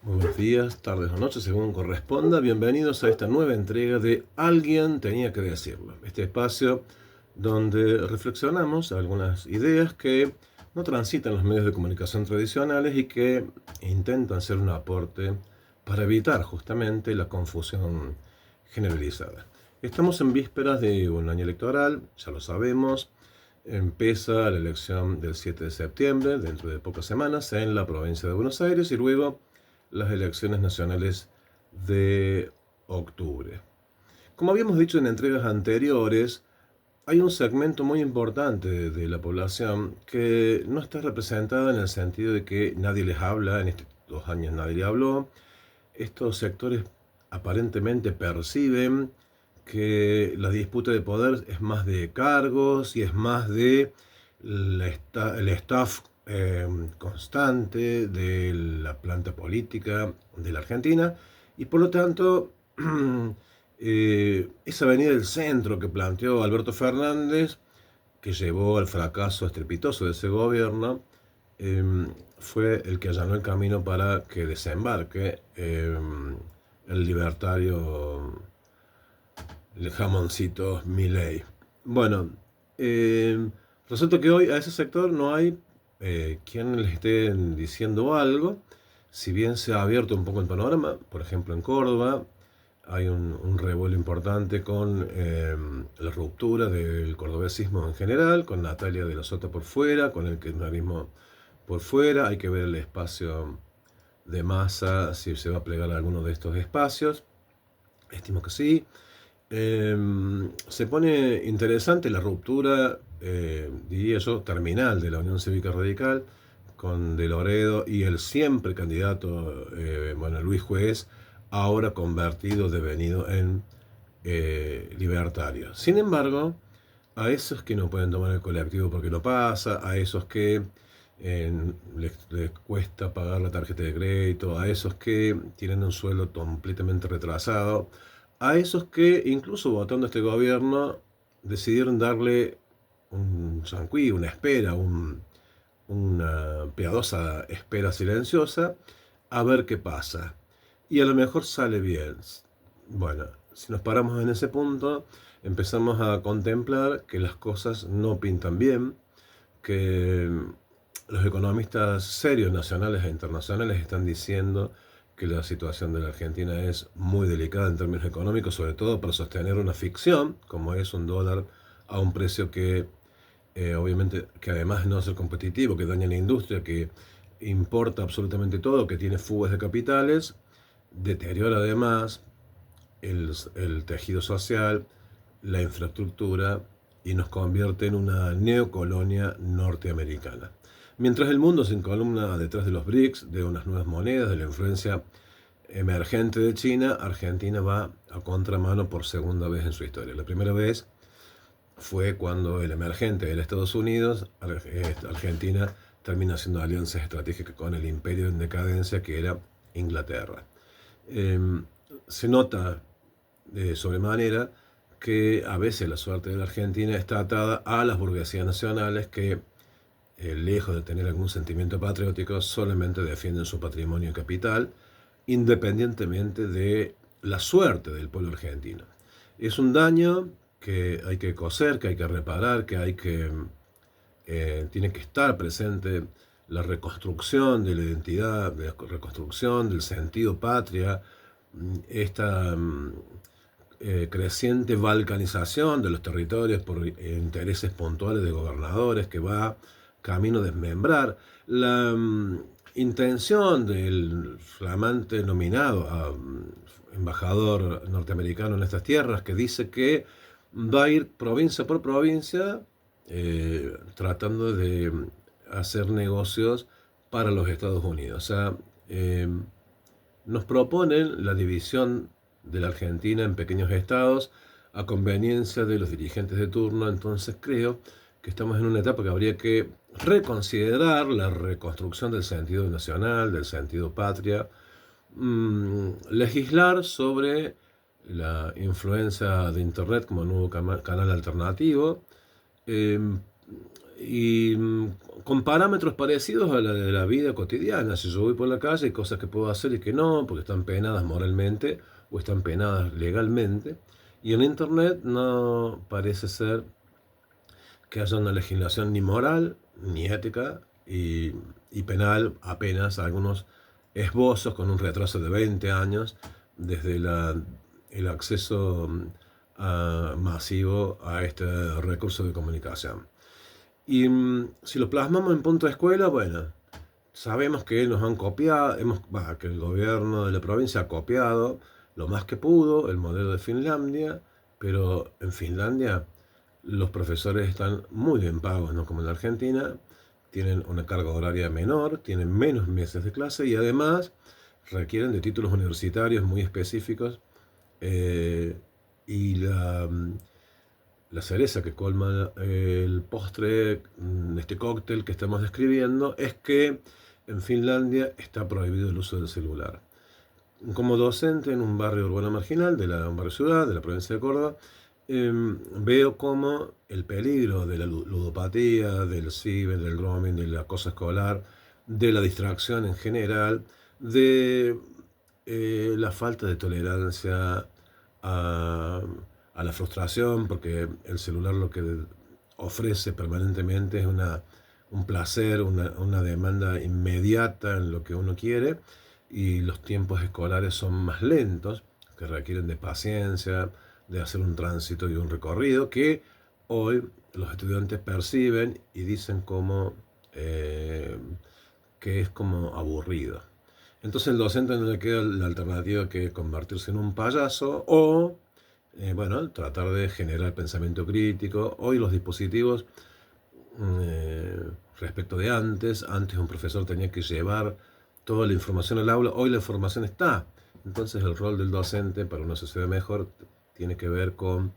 Muy buenos días, tardes o noches, según corresponda. Bienvenidos a esta nueva entrega de Alguien tenía que decirlo. Este espacio donde reflexionamos algunas ideas que no transitan los medios de comunicación tradicionales y que intentan ser un aporte para evitar justamente la confusión generalizada. Estamos en vísperas de un año electoral, ya lo sabemos. Empieza la elección del 7 de septiembre, dentro de pocas semanas, en la provincia de Buenos Aires y luego las elecciones nacionales de octubre. Como habíamos dicho en entregas anteriores, hay un segmento muy importante de la población que no está representada en el sentido de que nadie les habla, en estos 2 años nadie le habló. Estos sectores aparentemente perciben que la disputa de poder es más de cargos y es más de el staff constante de la planta política de la Argentina y por lo tanto esa avenida del centro que planteó Alberto Fernández, que llevó al fracaso estrepitoso de ese gobierno, eh, fue el que allanó el camino para que desembarque el libertario, el jamoncito Milei. Bueno, resulta que hoy a ese sector no hay quien le esté diciendo algo, si bien se ha abierto un poco el panorama. Por ejemplo, en Córdoba hay un revuelo importante con la ruptura del cordobesismo en general, con Natalia de la Sota por fuera, con el kirchnerismo por fuera. Hay que ver el espacio de Massa, si se va a plegar a alguno de estos espacios. Estimo que sí. Se pone interesante la ruptura, diría yo, terminal de la Unión Cívica Radical con De Loredo y el siempre candidato, Luis Juez, ahora convertido, devenido en libertario. Sin embargo, a esos que no pueden tomar el colectivo porque no pasa, a esos que les cuesta pagar la tarjeta de crédito, a esos que tienen un sueldo completamente retrasado, a esos que incluso votando este gobierno decidieron darle un chancuí, una espera, una piadosa espera silenciosa, a ver qué pasa. Y a lo mejor sale bien. Bueno, si nos paramos en ese punto, empezamos a contemplar que las cosas no pintan bien, que los economistas serios nacionales e internacionales están diciendo que la situación de la Argentina es muy delicada en términos económicos, sobre todo para sostener una ficción, como es un dólar a un precio que obviamente, que además de no ser competitivo, que daña la industria, que importa absolutamente todo, que tiene fugas de capitales, deteriora además el tejido social, la infraestructura y nos convierte en una neocolonia norteamericana. Mientras el mundo se encolumna detrás de los BRICS, de unas nuevas monedas, de la influencia emergente de China, Argentina va a contramano por segunda vez en su historia. La primera vez fue cuando el emergente era Estados Unidos, Argentina termina haciendo alianzas estratégicas con el imperio en decadencia que era Inglaterra. Eh, Se nota de sobremanera que a veces la suerte de la Argentina está atada a las burguesías nacionales que, lejos de tener algún sentimiento patriótico, solamente defienden su patrimonio y capital, independientemente de la suerte del pueblo argentino. Es un daño que hay que coser, que hay que reparar, que hay que tiene que estar presente la reconstrucción de la identidad, la reconstrucción del sentido patria, esta creciente balcanización de los territorios por intereses puntuales de gobernadores que va camino a desmembrar. La intención del flamante nominado a embajador norteamericano en estas tierras, que dice que va a ir provincia por provincia tratando de hacer negocios para los Estados Unidos. O sea, nos proponen la división de la Argentina en pequeños estados a conveniencia de los dirigentes de turno. Entonces creo que estamos en una etapa que habría que reconsiderar la reconstrucción del sentido nacional, del sentido patria, legislar sobre la influencia de Internet como nuevo canal alternativo, y con parámetros parecidos a la de la vida cotidiana. Si yo voy por la calle, hay cosas que puedo hacer y que no, porque están penadas moralmente o están penadas legalmente. Y en Internet no parece ser que haya una legislación ni moral, ni ética, y penal apenas algunos esbozos con un retraso de 20 años desde el acceso masivo a este recurso de comunicación. Y si lo plasmamos en punto de escuela, bueno, sabemos que nos han copiado, que el gobierno de la provincia ha copiado lo más que pudo el modelo de Finlandia, pero en Finlandia los profesores están muy bien pagos, no como en la Argentina, tienen una carga horaria menor, tienen menos meses de clase y además requieren de títulos universitarios muy específicos. Y la cereza que colma el postre, este cóctel que estamos describiendo, es que en Finlandia está prohibido el uso del celular. Como docente en un barrio urbano marginal, un barrio ciudad, de la provincia de Córdoba, veo cómo el peligro de la ludopatía, del ciber, del grooming, del acoso escolar, de la distracción en general, de la falta de tolerancia a, a la frustración, porque el celular lo que ofrece permanentemente es un placer, una demanda inmediata en lo que uno quiere, y los tiempos escolares son más lentos, que requieren de paciencia, de hacer un tránsito y un recorrido que hoy los estudiantes perciben y dicen como que es como aburrido. Entonces el docente no le queda la alternativa que convertirse en un payaso o, bueno, tratar de generar pensamiento crítico. Hoy los dispositivos, respecto de antes un profesor tenía que llevar toda la información al aula, hoy la información está. Entonces el rol del docente para una sociedad mejor tiene que ver con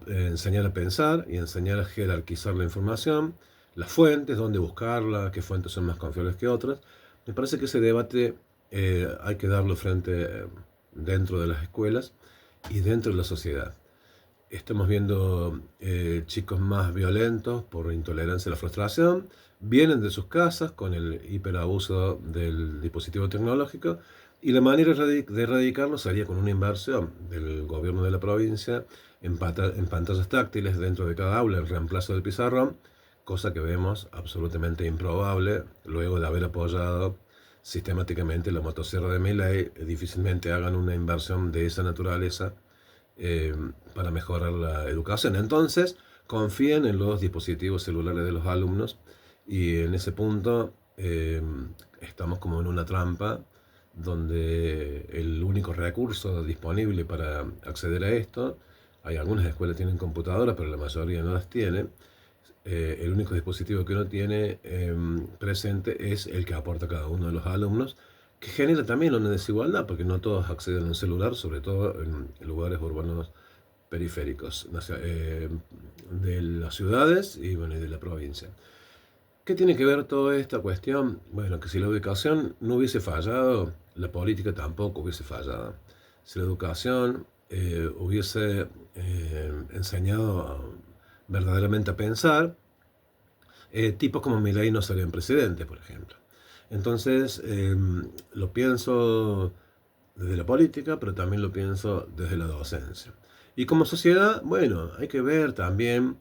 enseñar a pensar y enseñar a jerarquizar la información, las fuentes, dónde buscarla, qué fuentes son más confiables que otras. Me parece que ese debate hay que darlo dentro de las escuelas y dentro de la sociedad. Estamos viendo chicos más violentos por intolerancia a la frustración, vienen de sus casas con el hiperabuso del dispositivo tecnológico, y la manera de erradicarlo sería con una inversión del gobierno de la provincia en pantallas táctiles dentro de cada aula, el reemplazo del pizarrón, cosa que vemos absolutamente improbable luego de haber apoyado sistemáticamente la motosierra de Milei. Difícilmente hagan una inversión de esa naturaleza para mejorar la educación. Entonces, confíen en los dispositivos celulares de los alumnos, y en ese punto estamos como en una trampa donde el único recurso disponible para acceder a esto, hay algunas escuelas que tienen computadoras, pero la mayoría no las tiene. El único dispositivo que uno tiene presente es el que aporta cada uno de los alumnos, que genera también una desigualdad, porque no todos acceden a un celular, sobre todo en lugares urbanos periféricos de las ciudades y, bueno, y de la provincia. ¿Qué tiene que ver toda esta cuestión? Bueno, que si la educación no hubiese fallado, la política tampoco hubiese fallado. Si la educación hubiese enseñado verdaderamente a pensar, tipos como Milei no serían presidentes, por ejemplo. Entonces, lo pienso desde la política, pero también lo pienso desde la docencia. Y como sociedad, bueno, hay que ver también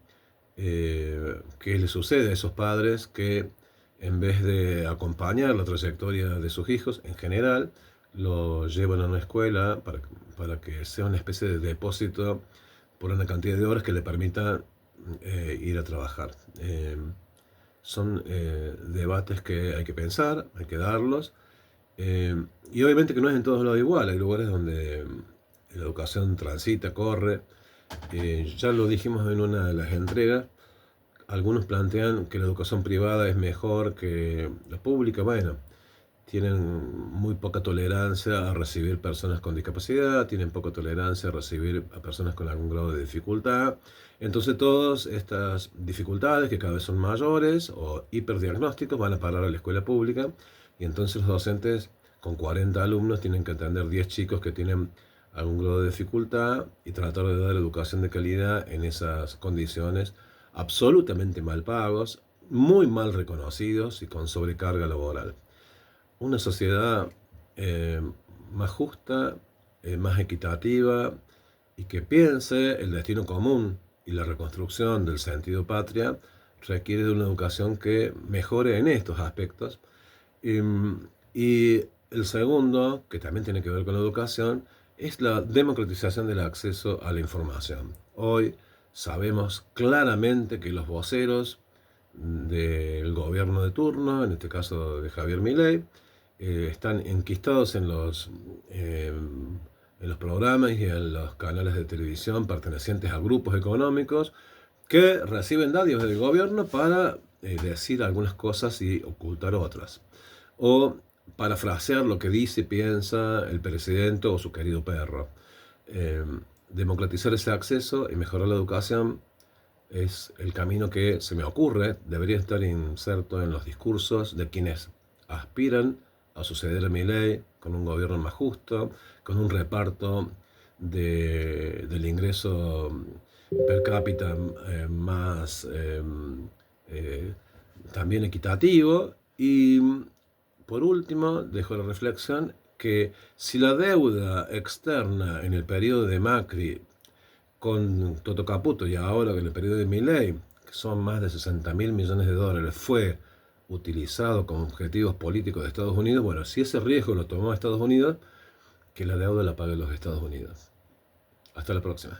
qué le sucede a esos padres que, en vez de acompañar la trayectoria de sus hijos en general, lo llevan a una escuela para que sea una especie de depósito por una cantidad de horas que le permita ir a trabajar. Son debates que hay que pensar, hay que darlos, y obviamente que no es en todos lados igual. Hay lugares donde la educación transita, corre. Ya lo dijimos en una de las entregas, algunos plantean que la educación privada es mejor que la pública. Bueno, tienen muy poca tolerancia a recibir personas con discapacidad, tienen poca tolerancia a recibir a personas con algún grado de dificultad. Entonces todas estas dificultades, que cada vez son mayores o hiperdiagnósticos, van a parar a la escuela pública, y entonces los docentes con 40 alumnos tienen que atender 10 chicos que tienen algún grado de dificultad y tratar de dar educación de calidad en esas condiciones absolutamente mal pagos, muy mal reconocidos y con sobrecarga laboral. Una sociedad más justa, más equitativa y que piense el destino común y la reconstrucción del sentido patria requiere de una educación que mejore en estos aspectos. Y el segundo, que también tiene que ver con la educación, es la democratización del acceso a la información. Hoy sabemos claramente que los voceros del gobierno de turno, en este caso de Javier Milei, están enquistados en los programas y en los canales de televisión pertenecientes a grupos económicos que reciben dádivas del gobierno para decir algunas cosas y ocultar otras. O parafrasear lo que dice y piensa el presidente o su querido perro. Eh, Democratizar ese acceso y mejorar la educación es el camino que se me ocurre, debería estar inserto en los discursos de quienes aspiran a suceder a Milei con un gobierno más justo, con un reparto del ingreso per cápita más eh, también equitativo. Y por último, dejo la reflexión que si la deuda externa en el periodo de Macri con Toto Caputo y ahora en el periodo de Milei, que son más de 60.000 millones de dólares, fue utilizado como objetivos políticos de Estados Unidos, bueno, si ese riesgo lo tomó Estados Unidos, que la deuda la paguen los Estados Unidos. Hasta la próxima.